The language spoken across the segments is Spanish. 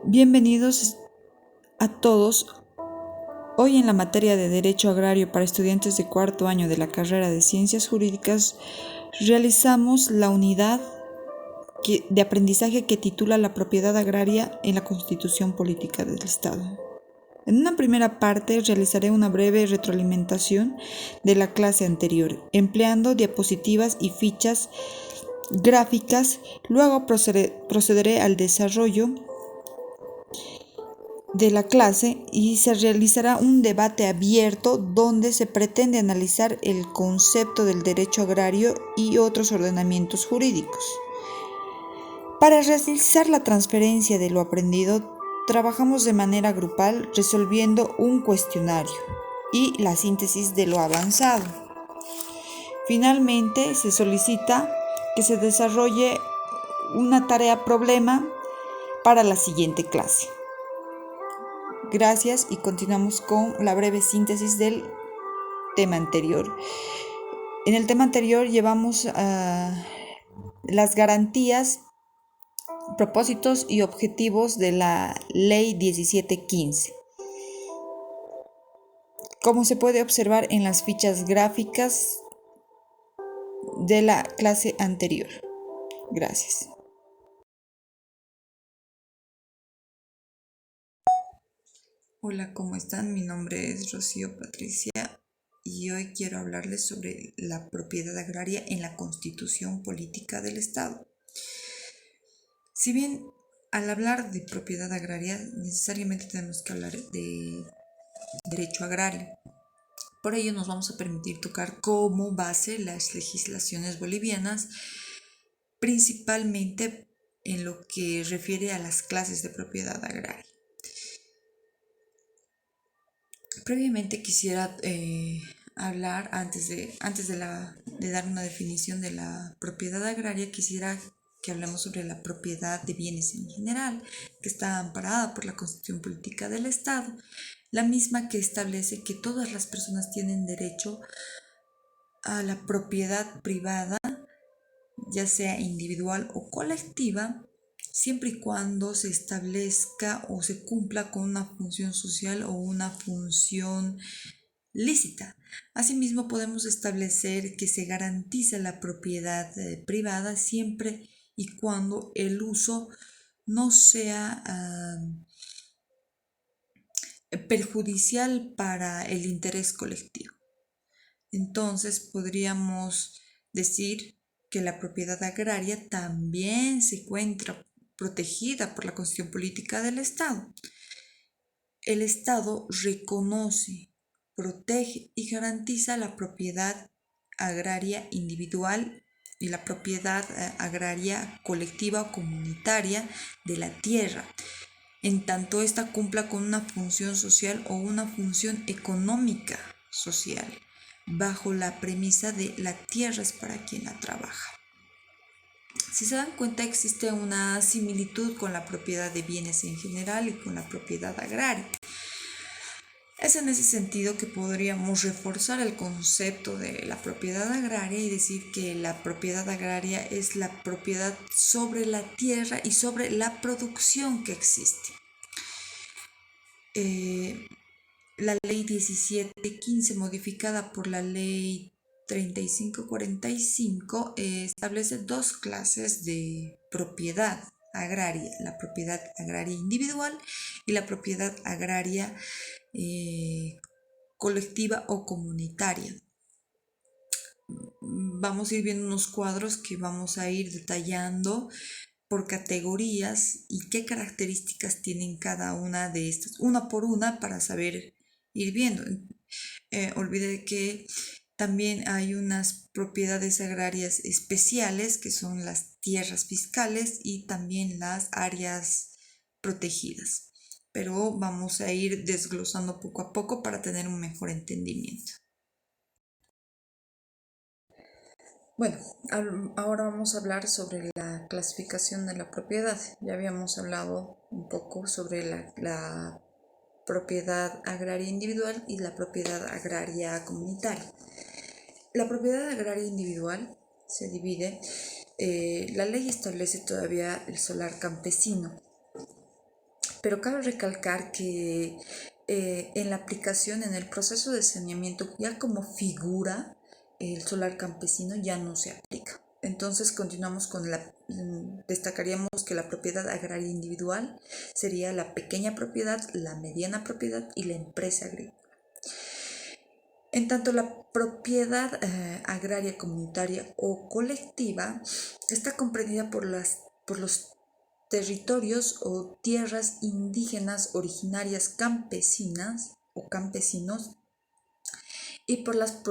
Bienvenidos a todos. Hoy en la materia de Derecho Agrario para estudiantes de cuarto año de la carrera de Ciencias Jurídicas realizamos la unidad de aprendizaje que titula La propiedad agraria en la Constitución Política del Estado. En una primera parte realizaré una breve retroalimentación de la clase anterior, empleando diapositivas y fichas gráficas. Luego procederé al desarrollo de la clase y se realizará un debate abierto donde se pretende analizar el concepto del derecho agrario y otros ordenamientos jurídicos. Para realizar la transferencia de lo aprendido, trabajamos de manera grupal resolviendo un cuestionario y la síntesis de lo avanzado. Finalmente, se solicita que se desarrolle una tarea problema para la siguiente clase. Gracias y continuamos con la breve síntesis del tema anterior. En el tema anterior llevamos las garantías, propósitos y objetivos de la Ley 1715. Como se puede observar en las fichas gráficas de la clase anterior. Gracias. Hola, ¿cómo están? Mi nombre es Rocío Patricia y hoy quiero hablarles sobre la propiedad agraria en la Constitución Política del Estado. Si bien al hablar de propiedad agraria necesariamente tenemos que hablar de derecho agrario, por ello nos vamos a permitir tocar como base las legislaciones bolivianas, principalmente en lo que refiere a las clases de propiedad agraria. Previamente quisiera hablar, antes de dar una definición de la propiedad agraria, quisiera que hablemos sobre la propiedad de bienes en general, que está amparada por la Constitución Política del Estado, la misma que establece que todas las personas tienen derecho a la propiedad privada, ya sea individual o colectiva, siempre y cuando se establezca o se cumpla con una función social o una función lícita. Asimismo, podemos establecer que se garantiza la propiedad privada siempre y cuando el uso no sea perjudicial para el interés colectivo. Entonces, podríamos decir que la propiedad agraria también se encuentra protegida por la Constitución Política del Estado. El Estado reconoce, protege y garantiza la propiedad agraria individual y la propiedad agraria colectiva o comunitaria de la tierra, en tanto ésta cumpla con una función social o una función económica social, bajo la premisa de la tierra es para quien la trabaja. Si se dan cuenta, existe una similitud con la propiedad de bienes en general y con la propiedad agraria. Es en ese sentido que podríamos reforzar el concepto de la propiedad agraria y decir que la propiedad agraria es la propiedad sobre la tierra y sobre la producción que existe. La ley 1715, modificada por la ley 3545, establece dos clases de propiedad agraria: la propiedad agraria individual y la propiedad agraria colectiva o comunitaria. Vamos a ir viendo unos cuadros que vamos a ir detallando por categorías y qué características tienen cada una de estas, una por una, para saber ir viendo. Olvidé que también hay unas propiedades agrarias especiales, que son las tierras fiscales y también las áreas protegidas. Pero vamos a ir desglosando poco a poco para tener un mejor entendimiento. Bueno, ahora vamos a hablar sobre la clasificación de la propiedad. Ya habíamos hablado un poco sobre la propiedad agraria individual y la propiedad agraria comunitaria. La propiedad agraria individual se divide, la ley establece todavía el solar campesino, Pero cabe recalcar que en la aplicación, en el proceso de saneamiento, ya como figura, el solar campesino ya no se aplica. Entonces continuamos con destacaríamos que la propiedad agraria individual sería la pequeña propiedad, la mediana propiedad y la empresa agrícola. En tanto, la propiedad agraria comunitaria o colectiva está comprendida por los territorios o tierras indígenas originarias campesinas o campesinos y por las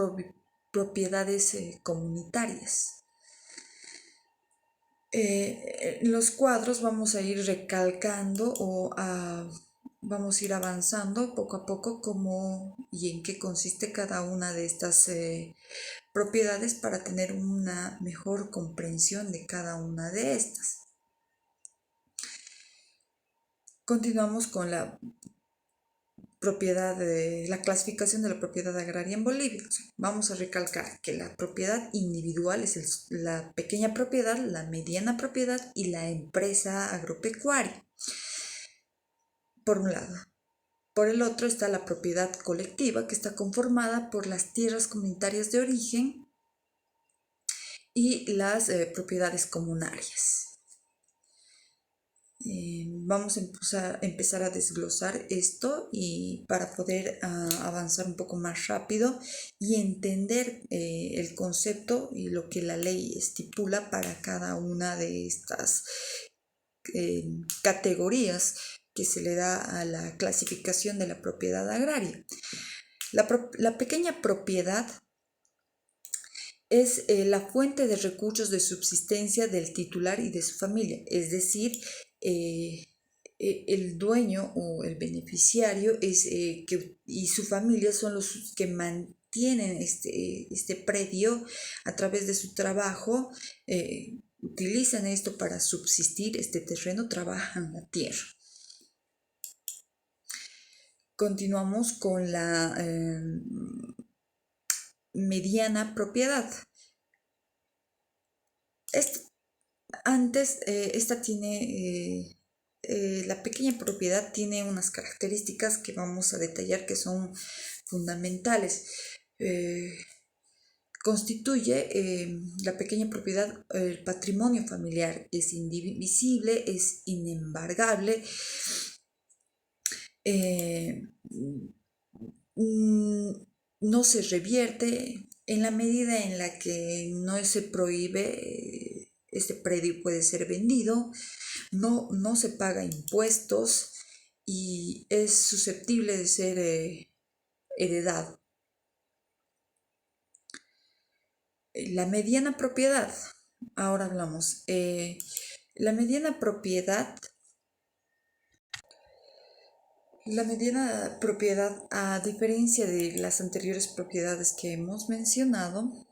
propiedades comunitarias. En los cuadros vamos a ir recalcando vamos a ir avanzando poco a poco cómo y en qué consiste cada una de estas propiedades para tener una mejor comprensión de cada una de estas. Continuamos con la la clasificación de la propiedad agraria en Bolivia. Vamos a recalcar que la propiedad individual es la pequeña propiedad, la mediana propiedad y la empresa agropecuaria, por un lado. Por el otro está la propiedad colectiva, que está conformada por las tierras comunitarias de origen y las propiedades comunarias. Vamos a empezar a desglosar esto y para poder avanzar un poco más rápido y entender el concepto y lo que la ley estipula para cada una de estas categorías que se le da a la clasificación de la propiedad agraria. La pequeña propiedad es la fuente de recursos de subsistencia del titular y de su familia, es decir, el dueño o el beneficiario y su familia son los que mantienen este predio a través de su trabajo, utilizan esto para subsistir, este terreno, trabajan la tierra. Continuamos con la mediana propiedad. La pequeña propiedad tiene unas características que vamos a detallar que son fundamentales. Constituye la pequeña propiedad el patrimonio familiar, es indivisible, es inembargable, no se revierte en la medida en la que no se prohíbe, este predio puede ser vendido, no se paga impuestos y es susceptible de ser heredado. La mediana propiedad, ahora hablamos. La mediana propiedad, a diferencia de las anteriores propiedades que hemos mencionado,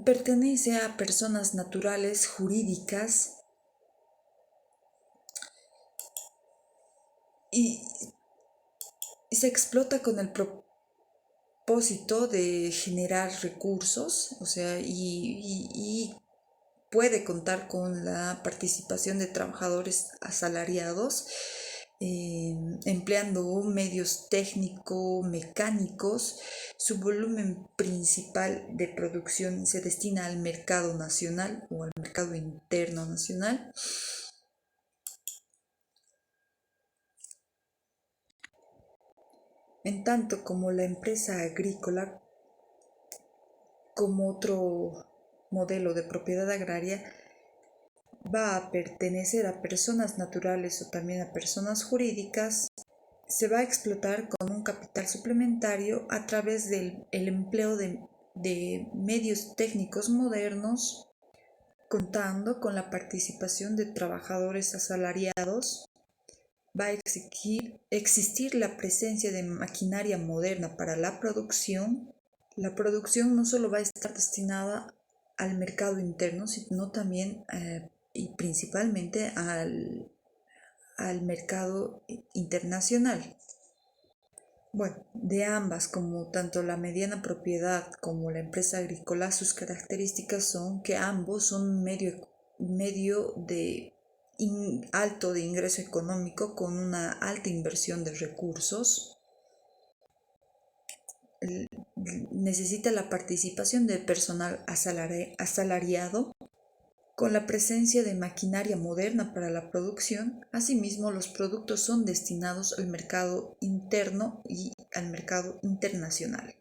pertenece a personas naturales jurídicas y se explota con el propósito de generar recursos, o sea, y puede contar con la participación de trabajadores asalariados, empleando medios técnico-mecánicos. Su volumen principal de producción se destina al mercado nacional o al mercado interno nacional. En tanto como la empresa agrícola, como otro modelo de propiedad agraria, va a pertenecer a personas naturales o también a personas jurídicas, se va a explotar con un capital suplementario a través del empleo de medios técnicos modernos, contando con la participación de trabajadores asalariados. Va a existir la presencia de maquinaria moderna para la producción. La producción no solo va a estar destinada al mercado interno, sino también y principalmente al mercado internacional. Bueno, de ambas, como tanto la mediana propiedad como la empresa agrícola, sus características son que ambos son medio de alto de ingreso económico con una alta inversión de recursos. Necesita la participación del personal asalariado con la presencia de maquinaria moderna para la producción. Asimismo, los productos son destinados al mercado interno y al mercado internacional.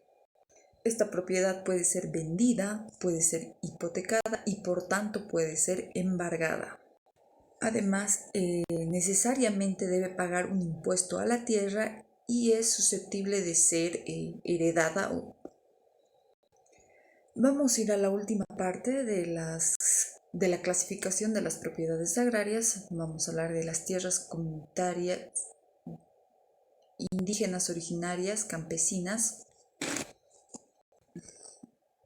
Esta propiedad puede ser vendida, puede ser hipotecada y por tanto puede ser embargada. Además, necesariamente debe pagar un impuesto a la tierra y es susceptible de ser heredada. Vamos a ir a la última parte de la clasificación de las propiedades agrarias. Vamos a hablar de las tierras comunitarias, indígenas originarias, campesinas.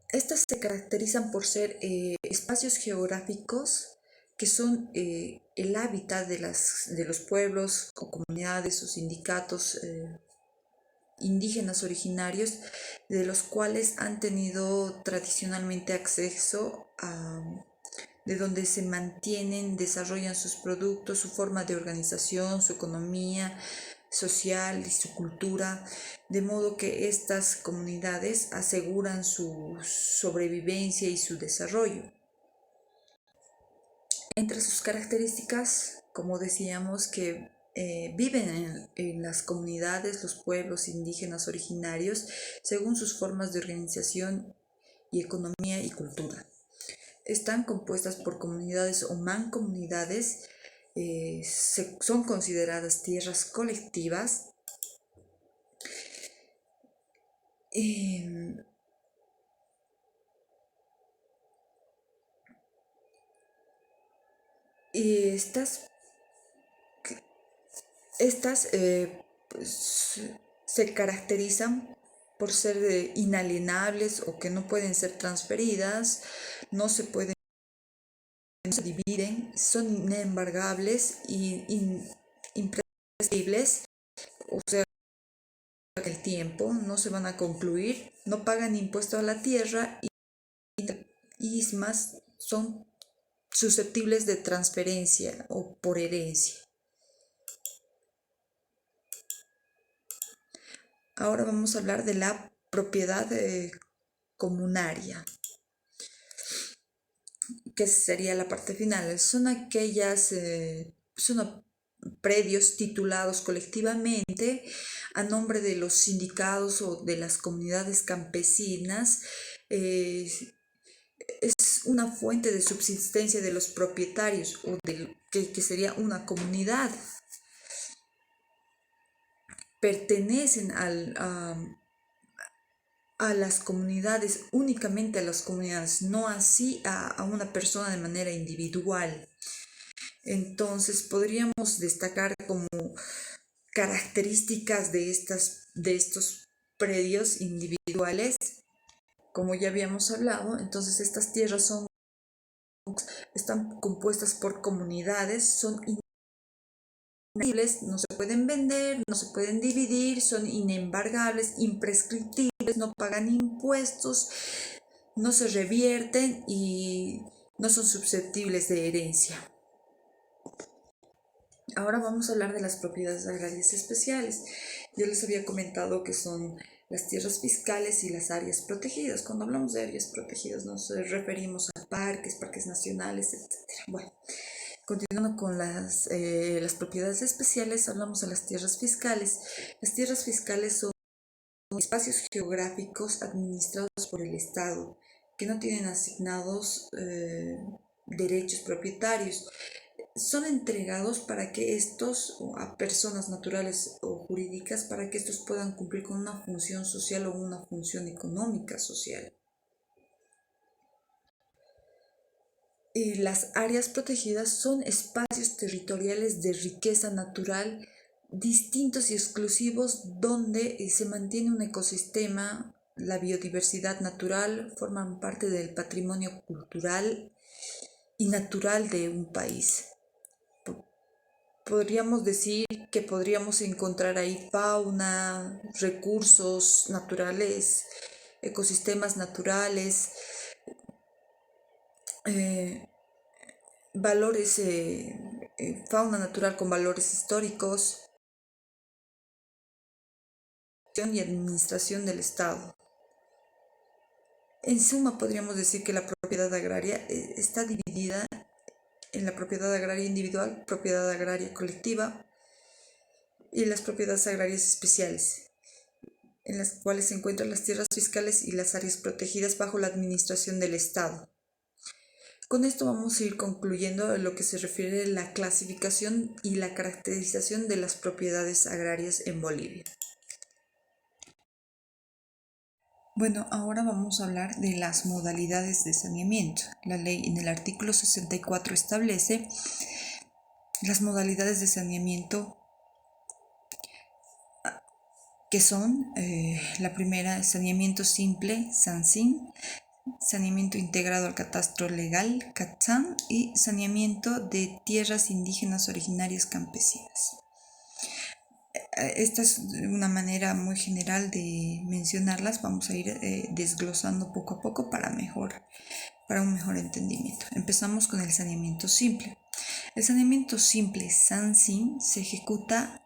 Estas se caracterizan por ser espacios geográficos que son el hábitat de los pueblos o comunidades o sindicatos indígenas originarios, de los cuales han tenido tradicionalmente acceso de donde se mantienen, desarrollan sus productos, su forma de organización, su economía social y su cultura, de modo que estas comunidades aseguran su sobrevivencia y su desarrollo. Entre sus características, como decíamos, que viven en las comunidades, los pueblos indígenas originarios, según sus formas de organización y economía y cultura. Están compuestas por comunidades o mancomunidades, son consideradas tierras colectivas. Y estas pues, se caracterizan por ser inalienables o que no pueden ser transferidas, no se dividen, son inembargables y imprescriptibles, o sea, el tiempo no se van a concluir, no pagan impuesto a la tierra y más son susceptibles de transferencia o por herencia. Ahora vamos a hablar de la propiedad comunaria, que sería la parte final. Son aquellas predios titulados colectivamente a nombre de los sindicatos o de las comunidades campesinas. Es una fuente de subsistencia de los propietarios o que sería una comunidad. Pertenecen a las comunidades, únicamente a las comunidades, no así a una persona de manera individual. Entonces podríamos destacar como características de estos predios individuales, como ya habíamos hablado. Entonces estas tierras están compuestas por comunidades, son inalienables, no se pueden vender, no se pueden dividir, son inembargables, imprescriptibles, no pagan impuestos, no se revierten y no son susceptibles de herencia. Ahora vamos a hablar de las propiedades agrarias especiales. Yo les había comentado que son las tierras fiscales y las áreas protegidas. Cuando hablamos de áreas protegidas nos referimos a parques nacionales, etc. Bueno, continuando con las propiedades especiales, hablamos de las tierras fiscales. Las tierras fiscales son espacios geográficos administrados por el Estado que no tienen asignados derechos propietarios. Son entregados para que estos, a personas naturales o jurídicas, para que estos puedan cumplir con una función social o una función económica social. Y las áreas protegidas son espacios territoriales de riqueza natural distintos y exclusivos donde se mantiene un ecosistema, la biodiversidad natural, forman parte del patrimonio cultural y natural de un país. Podríamos decir que podríamos encontrar ahí fauna, recursos naturales, ecosistemas naturales, valores fauna natural con valores históricos y administración del Estado. En suma, podríamos decir que la propiedad agraria está dividida en la propiedad agraria individual, propiedad agraria colectiva y las propiedades agrarias especiales, en las cuales se encuentran las tierras fiscales y las áreas protegidas bajo la administración del Estado. Con esto vamos a ir concluyendo lo que se refiere a la clasificación y la caracterización de las propiedades agrarias en Bolivia. Bueno, ahora vamos a hablar de las modalidades de saneamiento. La ley en el artículo 64 establece las modalidades de saneamiento que son la primera, saneamiento simple, SANSIN, saneamiento integrado al catastro legal, CATSAN, y saneamiento de tierras indígenas originarias campesinas. Esta es una manera muy general de mencionarlas, vamos a ir desglosando poco a poco para un mejor entendimiento. Empezamos con el saneamiento simple. El saneamiento simple, SANSIN, se ejecuta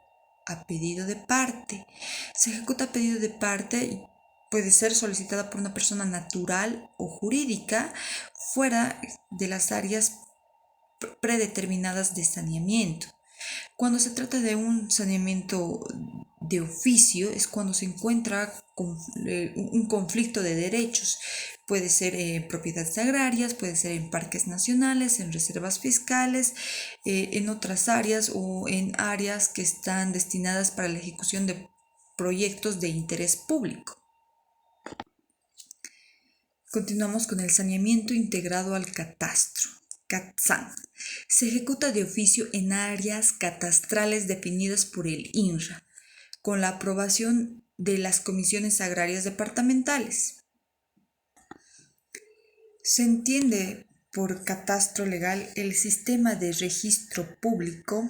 a pedido de parte. Se ejecuta a pedido de parte y puede ser solicitada por una persona natural o jurídica fuera de las áreas predeterminadas de saneamiento. Cuando se trata de un saneamiento de oficio es cuando se encuentra un conflicto de derechos. Puede ser en propiedades agrarias, puede ser en parques nacionales, en reservas fiscales, en otras áreas o en áreas que están destinadas para la ejecución de proyectos de interés público. Continuamos con el saneamiento integrado al catastro, CATSAN. Se ejecuta de oficio en áreas catastrales definidas por el INRA, con la aprobación de las comisiones agrarias departamentales. Se entiende por catastro legal el sistema de registro público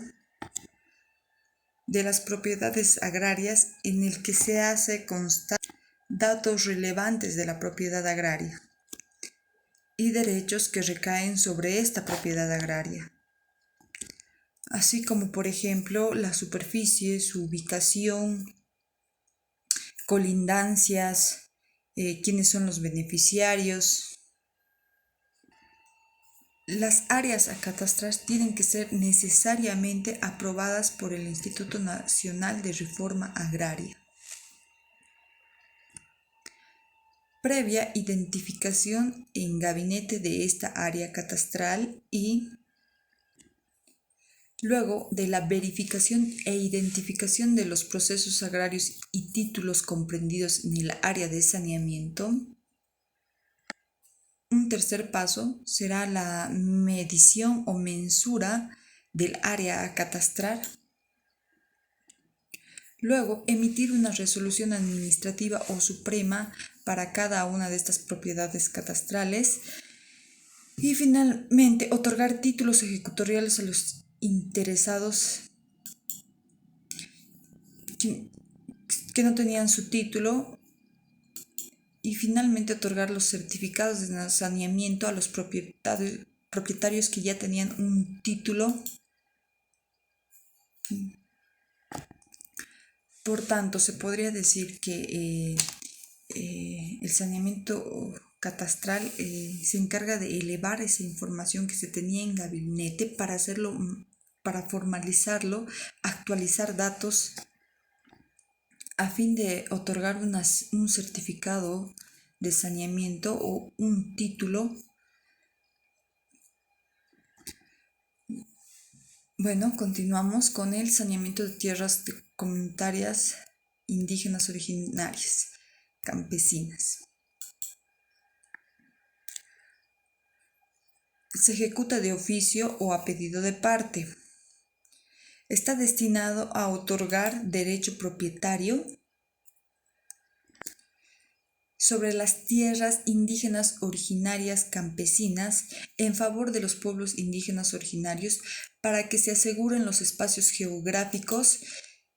de las propiedades agrarias en el que se hace constar datos relevantes de la propiedad agraria y derechos que recaen sobre esta propiedad agraria, así como por ejemplo la superficie, su ubicación, colindancias, quiénes son los beneficiarios. Las áreas a catastrar tienen que ser necesariamente aprobadas por el Instituto Nacional de Reforma Agraria. Previa identificación en gabinete de esta área catastral y luego de la verificación e identificación de los procesos agrarios y títulos comprendidos en el área de saneamiento, un tercer paso será la medición o mensura del área a catastrar. Luego, emitir una resolución administrativa o suprema para cada una de estas propiedades catastrales. Y finalmente, otorgar títulos ejecutoriales a los interesados que no tenían su título. Y finalmente, otorgar los certificados de saneamiento a los propietarios que ya tenían un título. Por tanto, se podría decir que el saneamiento catastral se encarga de elevar esa información que se tenía en gabinete para formalizarlo, actualizar datos a fin de otorgar un certificado de saneamiento o un título. Bueno, continuamos con el saneamiento de tierras comunitarias indígenas originarias, campesinas. Se ejecuta de oficio o a pedido de parte. Está destinado a otorgar derecho propietario sobre las tierras indígenas originarias campesinas en favor de los pueblos indígenas originarios para que se aseguren los espacios geográficos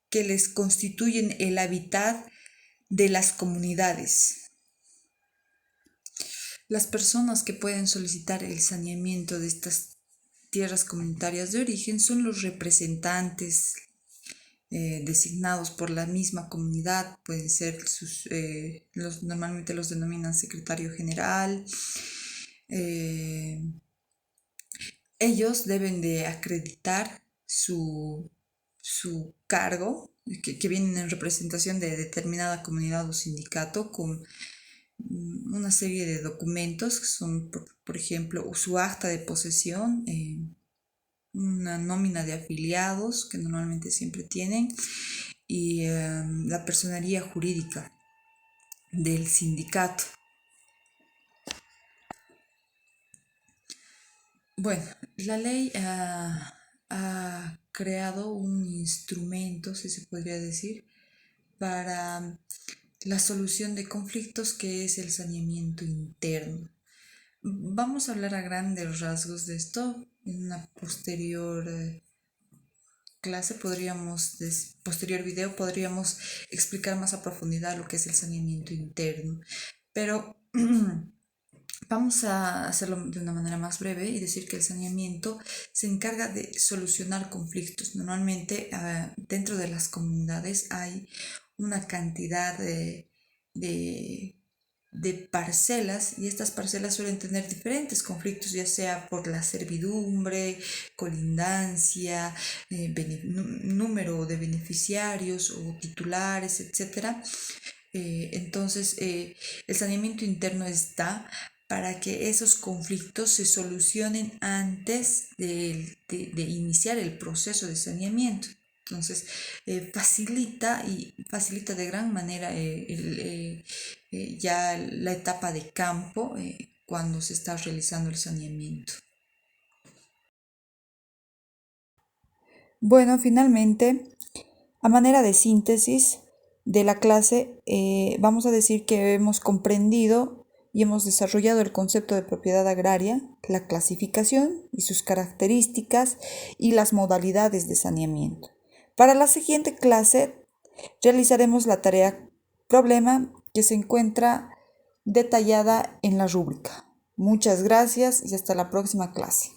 que les constituyen el hábitat de las comunidades. Las personas que pueden solicitar el saneamiento de estas tierras comunitarias de origen son los representantes designados por la misma comunidad, pueden ser normalmente los denominan secretario general. Ellos deben de acreditar su cargo, que vienen en representación de determinada comunidad o sindicato, con una serie de documentos que son, por ejemplo, su acta de posesión, una nómina de afiliados que normalmente siempre tienen, y la personería jurídica del sindicato. Bueno, la ley ha creado un instrumento, si se podría decir, para la solución de conflictos, que es el saneamiento interno. Vamos a hablar a grandes rasgos de esto. En una posterior clase posterior video podríamos explicar más a profundidad lo que es el saneamiento interno. Pero vamos a hacerlo de una manera más breve y decir que el saneamiento se encarga de solucionar conflictos. Normalmente dentro de las comunidades hay una cantidad de parcelas, y estas parcelas suelen tener diferentes conflictos, ya sea por la servidumbre, colindancia, número de beneficiarios o titulares, etc. Entonces, el saneamiento interno está para que esos conflictos se solucionen antes de iniciar el proceso de saneamiento. Entonces, facilita de gran manera ya la etapa de campo cuando se está realizando el saneamiento. Bueno, finalmente, a manera de síntesis de la clase, vamos a decir que hemos comprendido y hemos desarrollado el concepto de propiedad agraria, la clasificación y sus características y las modalidades de saneamiento. Para la siguiente clase realizaremos la tarea problema, que se encuentra detallada en la rúbrica. Muchas gracias y hasta la próxima clase.